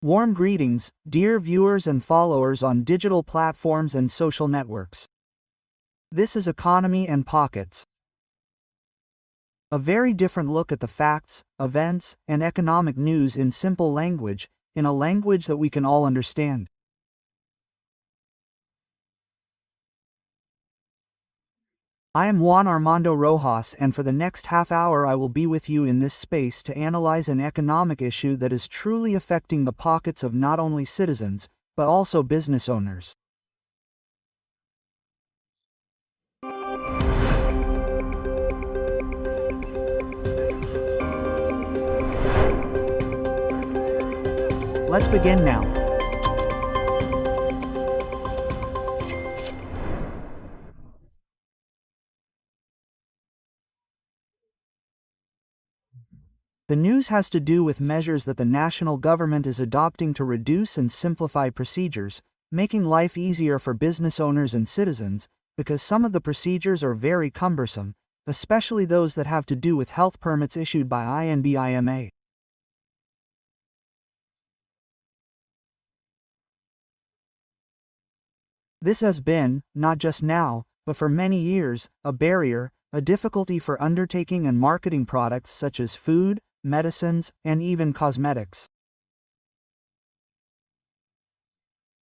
Warm greetings, dear viewers and followers on digital platforms and social networks. This is Economy and Pockets. A very different look at the facts, events, and economic news in simple language, in a language that we can all understand. I am Juan Armando Rojas, and for the next half hour I will be with you in this space to analyze an economic issue that is truly affecting the pockets of not only citizens, but also business owners. Let's begin now. The news has to do with measures that the national government is adopting to reduce and simplify procedures, making life easier for business owners and citizens, because some of the procedures are very cumbersome, especially those that have to do with health permits issued by INVIMA. This has been, not just now, but for many years, a barrier, a difficulty for undertaking and marketing products such as food, medicines, and even cosmetics.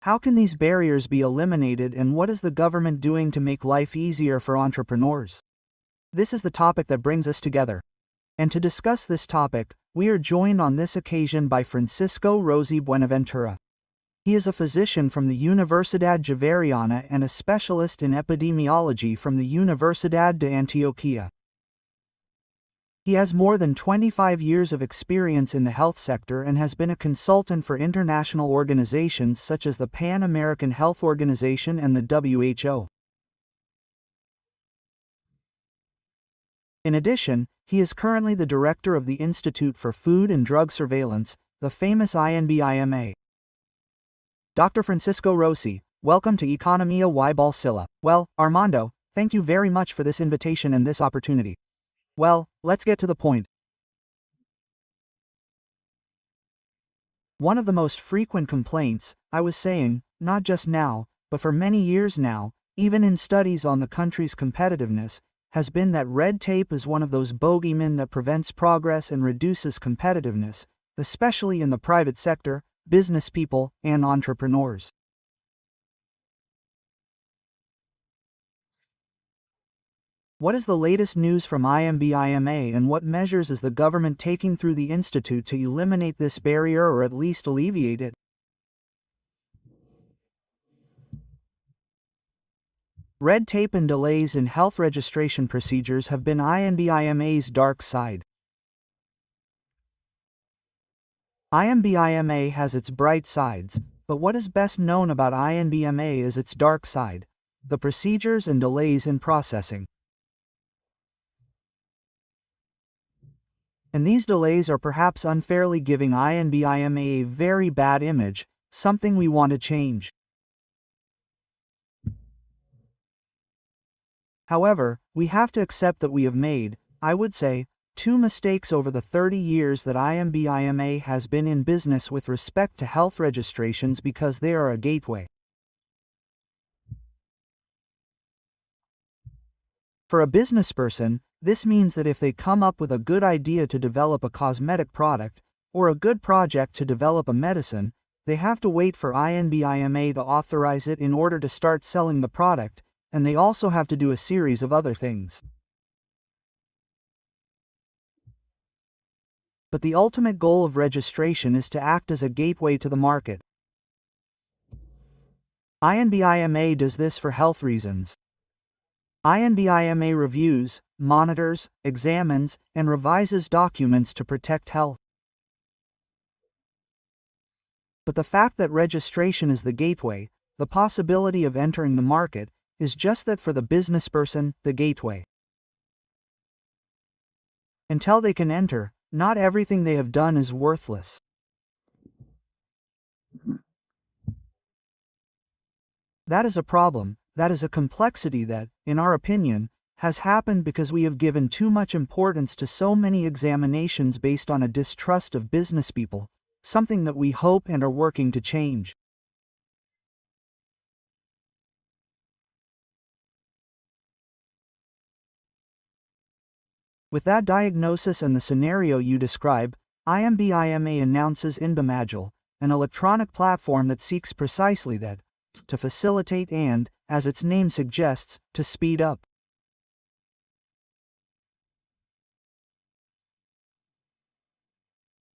How can these barriers be eliminated, and what is the government doing to make life easier for entrepreneurs? This is the topic that brings us together. And to discuss this topic, we are joined on this occasion by Francisco Rossi Buenaventura. He is a physician from the Universidad Javeriana and a specialist in epidemiology from the Universidad de Antioquia. He has more than 25 years of experience in the health sector and has been a consultant for international organizations such as the Pan American Health Organization and the WHO. In addition, he is currently the director of the Institute for Food and Drug Surveillance, the famous INVIMA. Dr. Francisco Rossi, welcome to Economía y Bolsillo. Well, Armando, thank you very much for this invitation and this opportunity. Well, let's get to the point. One of the most frequent complaints, I was saying, not just now, but for many years now, even in studies on the country's competitiveness, has been that red tape is one of those bogeymen that prevents progress and reduces competitiveness, especially in the private sector, business people, and entrepreneurs. What is the latest news from INVIMA, and what measures is the government taking through the Institute to eliminate this barrier or at least alleviate it? Red tape and delays in health registration procedures have been INVIMA's dark side. INVIMA has its bright sides, but what is best known about INVIMA is its dark side, the procedures and delays in processing. And these delays are perhaps unfairly giving INVIMA a very bad image, something we want to change. However, we have to accept that we have made, I would say, two mistakes over the 30 years that INVIMA has been in business with respect to health registrations, because they are a gateway. For a business person, this means that if they come up with a good idea to develop a cosmetic product, or a good project to develop a medicine, they have to wait for INVIMA to authorize it in order to start selling the product, and they also have to do a series of other things. But the ultimate goal of registration is to act as a gateway to the market. INVIMA does this for health reasons. INVIMA reviews, monitors, examines, and revises documents to protect health. But the fact that registration is the gateway, the possibility of entering the market, is just that for the business person, the gateway. Until they can enter, not everything they have done is worthless. That is a problem, that is a complexity that, in our opinion, has happened because we have given too much importance to so many examinations based on a distrust of business people, something that we hope and are working to change. With that diagnosis and the scenario you describe, INVIMA announces INVIMA, an electronic platform that seeks precisely that, to facilitate and, as its name suggests, to speed up.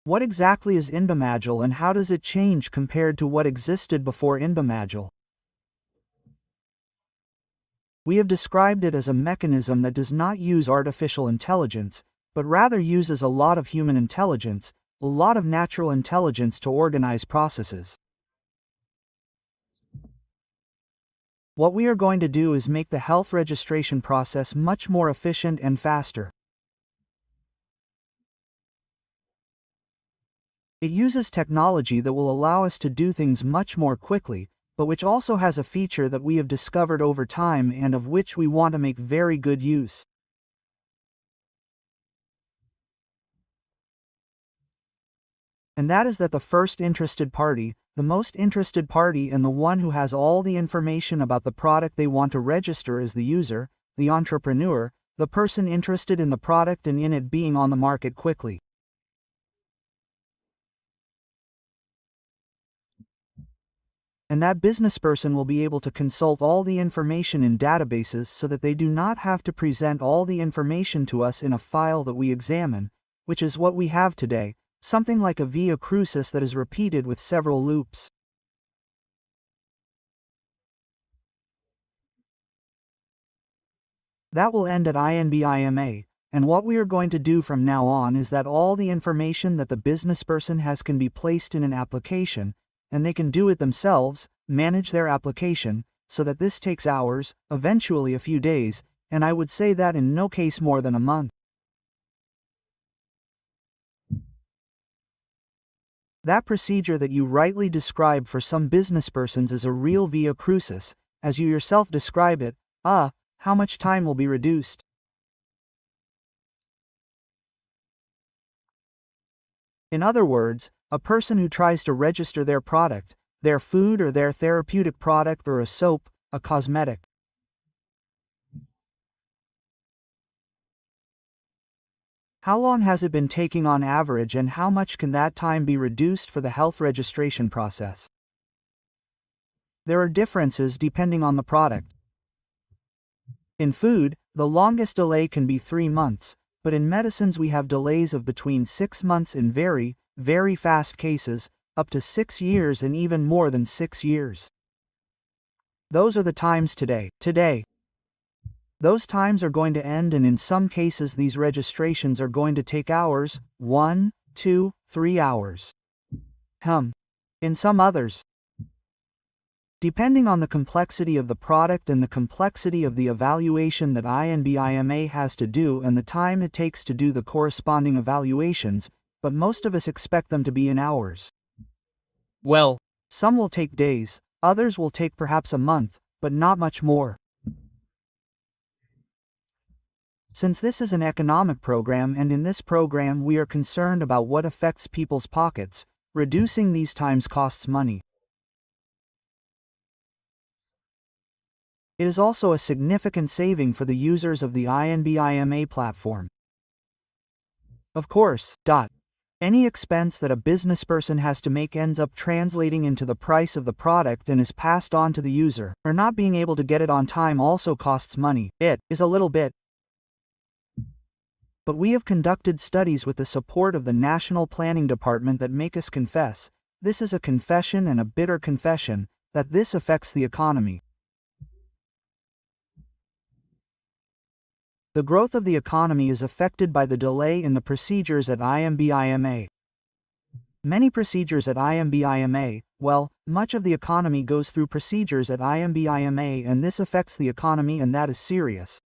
What exactly is INVIMA and how does it change compared to what existed before INVIMA? We have described it as a mechanism that does not use artificial intelligence, but rather uses a lot of human intelligence, a lot of natural intelligence to organize processes. What we are going to do is make the health registration process much more efficient and faster. It uses technology that will allow us to do things much more quickly, but which also has a feature that we have discovered over time and of which we want to make very good use. And that is that the first interested party, the most interested party and the one who has all the information about the product they want to register is the user, the entrepreneur, the person interested in the product and in it being on the market quickly. And that business person will be able to consult all the information in databases so that they do not have to present all the information to us in a file that we examine, which is what we have today, something like a via crucis that is repeated with several loops. That will end at INVIMA, and what we are going to do from now on is that all the information that the business person has can be placed in an application, and they can do it themselves, manage their application, so that this takes hours, eventually a few days, and I would say that in no case more than a month. That procedure that you rightly describe for some business persons is a real via crucis, as you yourself describe it. How much time will be reduced? In other words, a person who tries to register their product, their food or their therapeutic product or a soap, a cosmetic. How long has it been taking on average and how much can that time be reduced for the health registration process? There are differences depending on the product. In food, the longest delay can be 3 months, but in medicines we have delays of between 6 months in very, very fast cases, up to 6 years and even more than 6 years. Those are the times today. Those times are going to end and in some cases these registrations are going to take hours, 1, 2, 3 hours. In some others, depending on the complexity of the product and the complexity of the evaluation that INVIMA has to do and the time it takes to do the corresponding evaluations, but most of us expect them to be in hours. Well, some will take days, others will take perhaps a month, but not much more. Since this is an economic program and in this program we are concerned about what affects people's pockets, reducing these times costs money. It is also a significant saving for the users of the INVIMA platform. Of course, any expense that a business person has to make ends up translating into the price of the product and is passed on to the user, or not being able to get it on time also costs money. It is a little bit. But we have conducted studies with the support of the National Planning Department that make us confess, this is a confession and a bitter confession, that this affects the economy. The growth of the economy is affected by the delay in the procedures at INVIMA. Many procedures at INVIMA, much of the economy goes through procedures at INVIMA and this affects the economy and that is serious.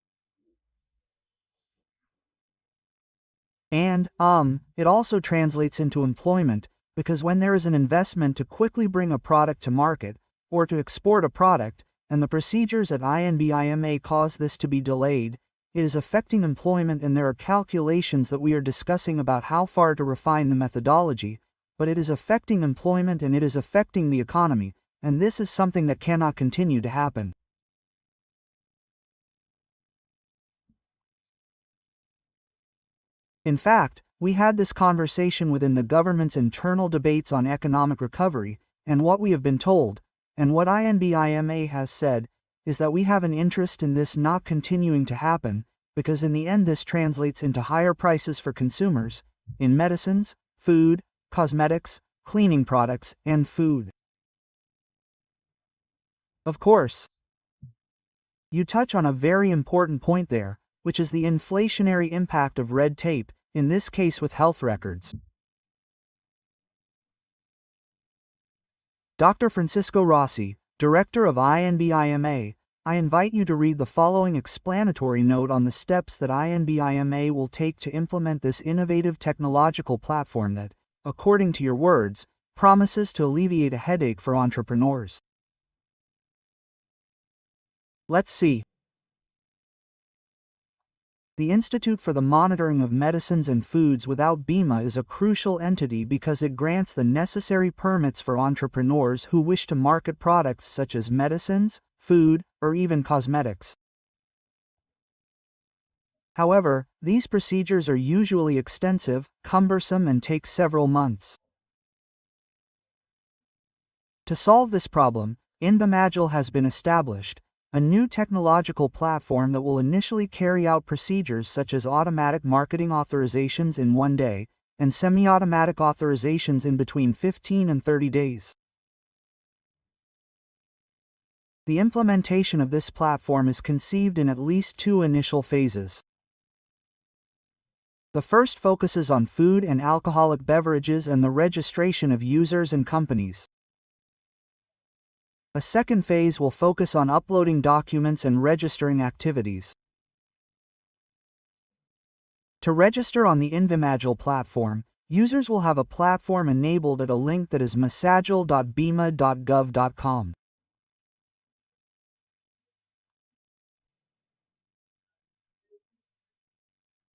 And, it also translates into employment, because when there is an investment to quickly bring a product to market, or to export a product, and the procedures at INVIMA cause this to be delayed, it is affecting employment and there are calculations that we are discussing about how far to refine the methodology, but it is affecting employment and it is affecting the economy, and this is something that cannot continue to happen. In fact, we had this conversation within the government's internal debates on economic recovery, and what we have been told, and what INVIMA has said, is that we have an interest in this not continuing to happen, because in the end this translates into higher prices for consumers, in medicines, food, cosmetics, cleaning products, and food. Of course, you touch on a very important point there, which is the inflationary impact of red tape, in this case with health records. Dr. Francisco Rossi, Director of INVIMA, I invite you to read the following explanatory note on the steps that INVIMA will take to implement this innovative technological platform that, according to your words, promises to alleviate a headache for entrepreneurs. Let's see. The Institute for the Monitoring of Medicines and Foods without BIMA is a crucial entity because it grants the necessary permits for entrepreneurs who wish to market products such as medicines, food, or even cosmetics. However, these procedures are usually extensive, cumbersome, and take several months. To solve this problem, INVIMA has been established, a new technological platform that will initially carry out procedures such as automatic marketing authorizations in 1 day, and semi-automatic authorizations in between 15 and 30 days. The implementation of this platform is conceived in at least 2 initial phases. The first focuses on food and alcoholic beverages and the registration of users and companies. A second phase will focus on uploading documents and registering activities. To register on the INVIMA platform, users will have a platform enabled at a link that is masagil.bima.gov.com.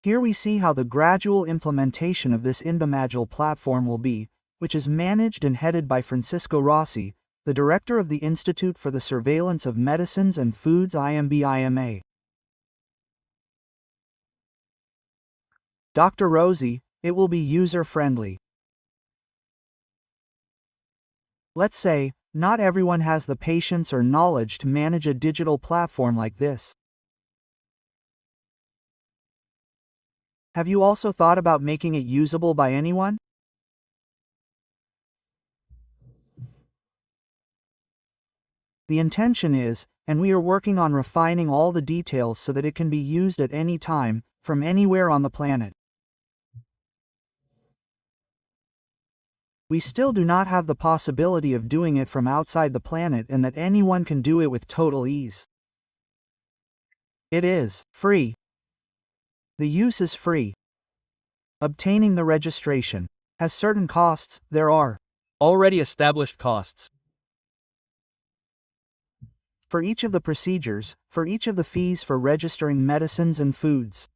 Here we see how the gradual implementation of this INVIMA platform will be, which is managed and headed by Francisco Rossi, the Director of the Institute for the Surveillance of Medicines and Foods INVIMA. Dr. Rossi, it will be user-friendly. Let's say, not everyone has the patience or knowledge to manage a digital platform like this. Have you also thought about making it usable by anyone? The intention is, and we are working on refining all the details so that it can be used at any time, from anywhere on the planet. We still do not have the possibility of doing it from outside the planet and that anyone can do it with total ease. It is free. The use is free. Obtaining the registration has certain costs. There are already established costs. For each of the procedures, for each of the fees for registering medicines and foods.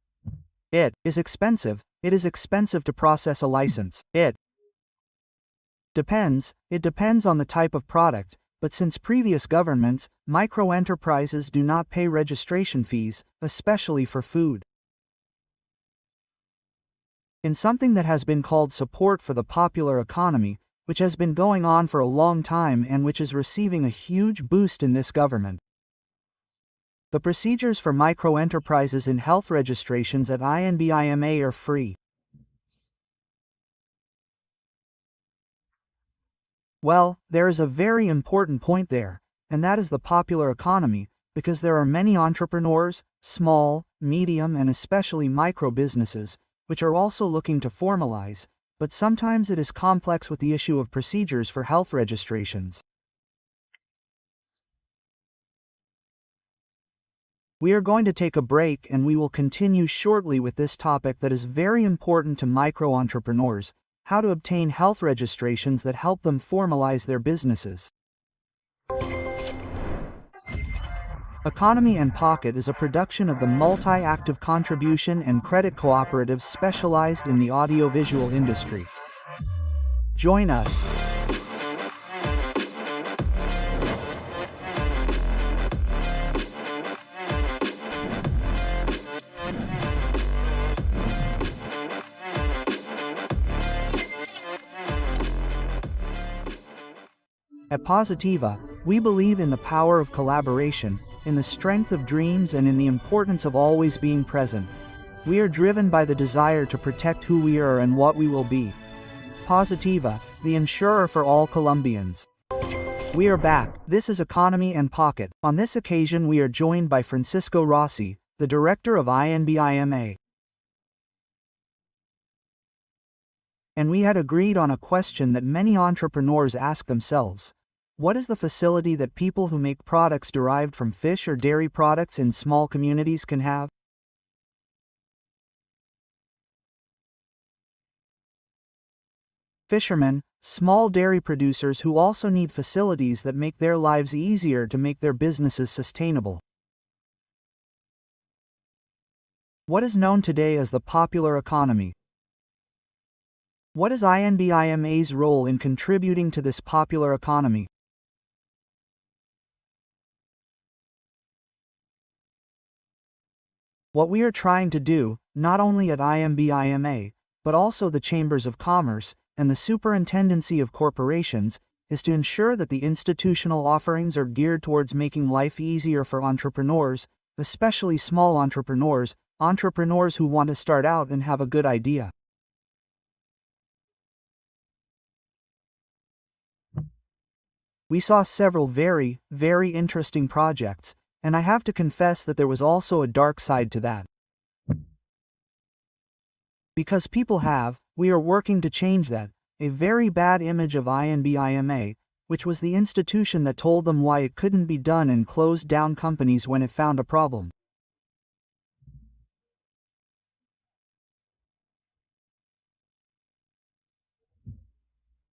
It is expensive. It is expensive to process a license. It depends on the type of product, but since previous governments, micro-enterprises do not pay registration fees, especially for food. In something that has been called support for the popular economy, which has been going on for a long time and which is receiving a huge boost in this government. The procedures for micro-enterprises in health registrations at INVIMA are free. Well, there is a very important point there, and that is the popular economy, because there are many entrepreneurs, small, medium, and especially micro businesses, which are also looking to formalize, but sometimes it is complex with the issue of procedures for health registrations. We are going to take a break and we will continue shortly with this topic that is very important to micro-entrepreneurs, how to obtain health registrations that help them formalize their businesses. Economy and Pocket is a production of the Multi-Active Contribution and Credit Cooperative specialized in the audiovisual industry. Join us. At Positiva, we believe in the power of collaboration, in the strength of dreams, and in the importance of always being present. We are driven by the desire to protect who we are and what we will be. Positiva, the insurer for all Colombians. We are back. This is Economy and Pocket. On this occasion we are joined by Francisco Rossi, the director of INVIMA. And we had agreed on a question that many entrepreneurs ask themselves. What is the facility that people who make products derived from fish or dairy products in small communities can have? Fishermen, small dairy producers who also need facilities that make their lives easier to make their businesses sustainable. What is known today as the popular economy? What is INVIMA's role in contributing to this popular economy? What we are trying to do, not only at INVIMA, but also the Chambers of Commerce and the Superintendency of Corporations, is to ensure that the institutional offerings are geared towards making life easier for entrepreneurs, especially small entrepreneurs who want to start out and have a good idea. We saw several very interesting projects, and I have to confess that there was also a dark side to that. Because we are working to change that, a very bad image of INVIMA, which was the institution that told them why it couldn't be done and closed down companies when it found a problem.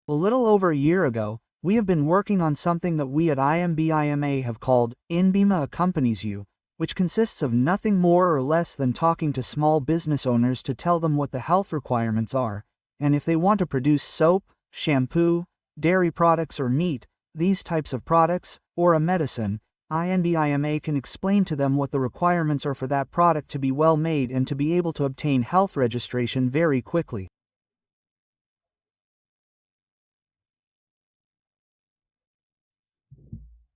A little over a year ago, we have been working on something that we at INVIMA have called INVIMA Accompanies You, which consists of nothing more or less than talking to small business owners to tell them what the health requirements are, and if they want to produce soap, shampoo, dairy products or meat, these types of products, or a medicine, INVIMA can explain to them what the requirements are for that product to be well made and to be able to obtain health registration very quickly.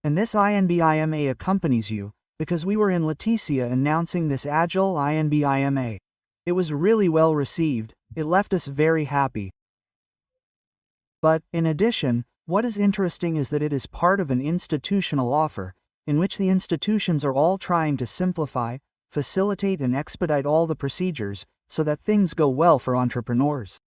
And this INVIMA accompanies you, because we were in Leticia announcing this Agile INVIMA. It was really well received, it left us very happy. But, in addition, what is interesting is that it is part of an institutional offer, in which the institutions are all trying to simplify, facilitate and expedite all the procedures, so that things go well for entrepreneurs.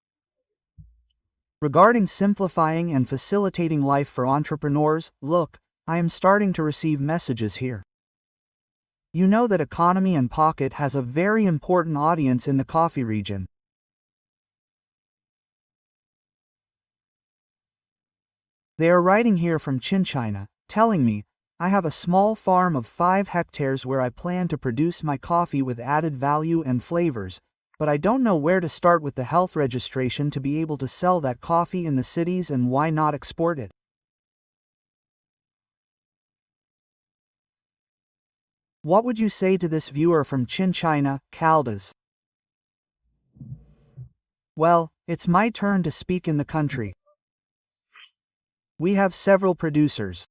Regarding simplifying and facilitating life for entrepreneurs, look, I am starting to receive messages here. You know that Economy and Pocket has a very important audience in the coffee region. They are writing here from China, telling me, I have a small farm of 5 hectares where I plan to produce my coffee with added value and flavors, but I don't know where to start with the health registration to be able to sell that coffee in the cities, and why not export it? What would you say to this viewer from China, Caldas? Well, it's my turn to speak in the country. We have several producers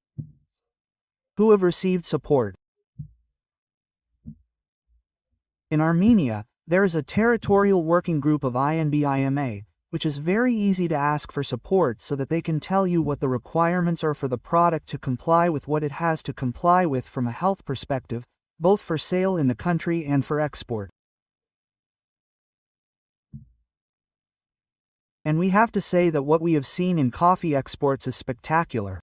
who have received support. In Armenia, there is a territorial working group of INVIMA, which is very easy to ask for support so that they can tell you what the requirements are for the product to comply with what it has to comply with from a health perspective, both for sale in the country and for export. And we have to say that what we have seen in coffee exports is spectacular.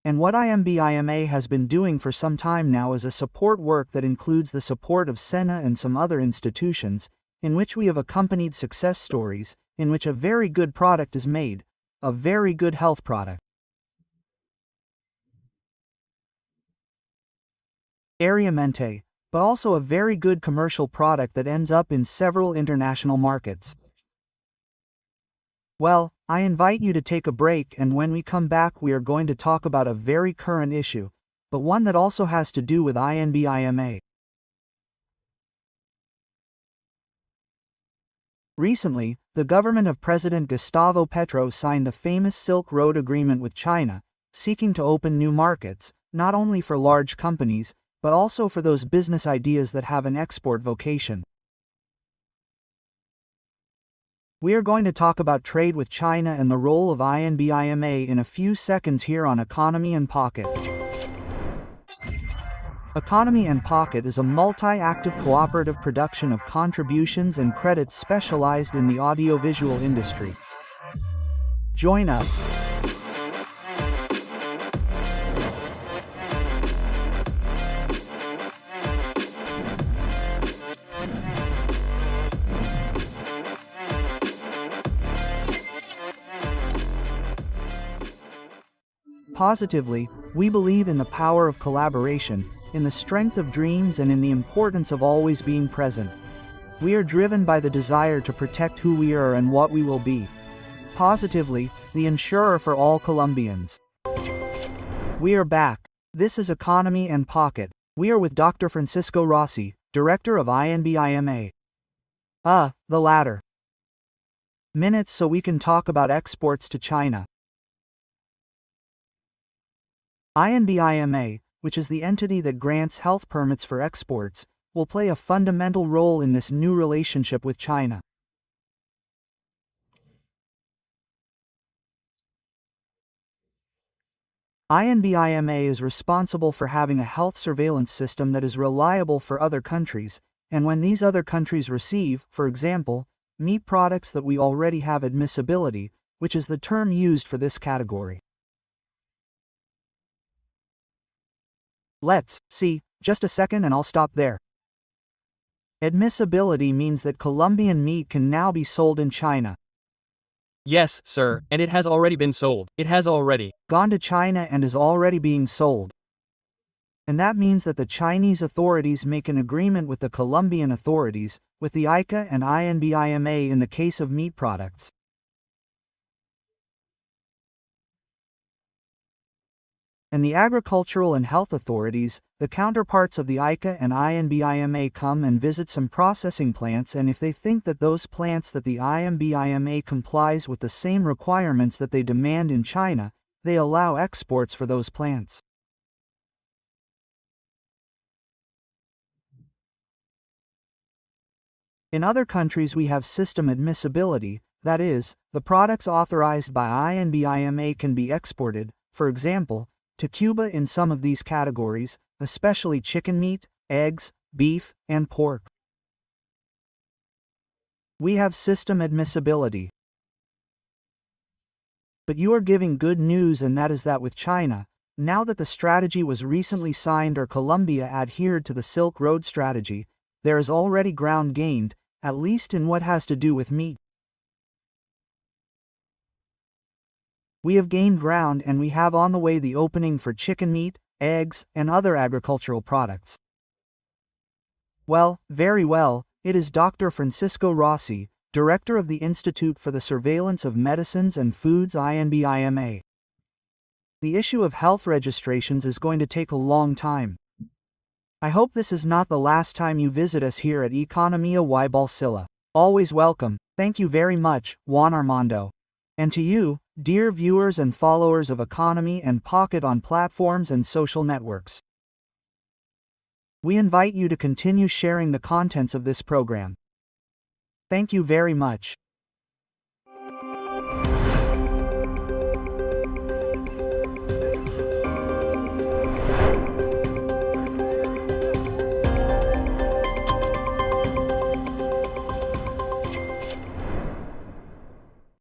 And what INVIMA has been doing for some time now is a support work that includes the support of SENA and some other institutions, in which we have accompanied success stories, in which a very good product is made, a very good health product. Ariamente, but also a very good commercial product that ends up in several international markets. Well, I invite you to take a break, and when we come back we are going to talk about a very current issue, but one that also has to do with INVIMA. Recently, the government of President Gustavo Petro signed the famous Silk Road Agreement with China, seeking to open new markets, not only for large companies, but also for those business ideas that have an export vocation. We are going to talk about trade with China and the role of INVIMA in a few seconds here on Economy and Pocket. Economy and Pocket is a multi-active cooperative production of contributions and credits specialized in the audiovisual industry. Join us. Positively, we believe in the power of collaboration, in the strength of dreams, and in the importance of always being present. We are driven by the desire to protect who we are and what we will be. Positively, the insurer for all Colombians. We are back. This is Economy and Pocket. We are with Dr. Francisco Rossi, Director of INVIMA. The latter. Minutes so we can talk about exports to China. INVIMA, which is the entity that grants health permits for exports, will play a fundamental role in this new relationship with China. INVIMA is responsible for having a health surveillance system that is reliable for other countries, and when these other countries receive, for example, meat products that we already have admissibility, which is the term used for this category. Let's see, just a second and I'll stop there. Admissibility means that Colombian meat can now be sold in China. Yes, sir, and it has already been sold. It has already gone to China and is already being sold. And that means that the Chinese authorities make an agreement with the Colombian authorities, with the ICA and INVIMA in the case of meat products. And the agricultural and health authorities, the counterparts of the ICA and INVIMA, come and visit some processing plants, and if they think that those plants that the INVIMA complies with the same requirements that they demand in China, they allow exports for those plants. In other countries we have system admissibility, that is, the products authorized by INVIMA can be exported, for example, to Cuba in some of these categories, especially chicken meat, eggs, beef, and pork. We have system admissibility. But you are giving good news, and that is that with China, now that the strategy was recently signed or Colombia adhered to the Silk Road strategy, there is already ground gained, at least in what has to do with meat. We have gained ground, and we have on the way the opening for chicken meat, eggs, and other agricultural products. Well, very well, it is Dr. Francisco Rossi, Director of the Institute for the Surveillance of Medicines and Foods INVIMA. The issue of health registrations is going to take a long time. I hope this is not the last time you visit us here at Economía y Bolsillo. Always welcome. Thank you very much, Juan Armando. And to you, dear viewers and followers of Economy and Pocket on platforms and social networks. We invite you to continue sharing the contents of this program. Thank you very much.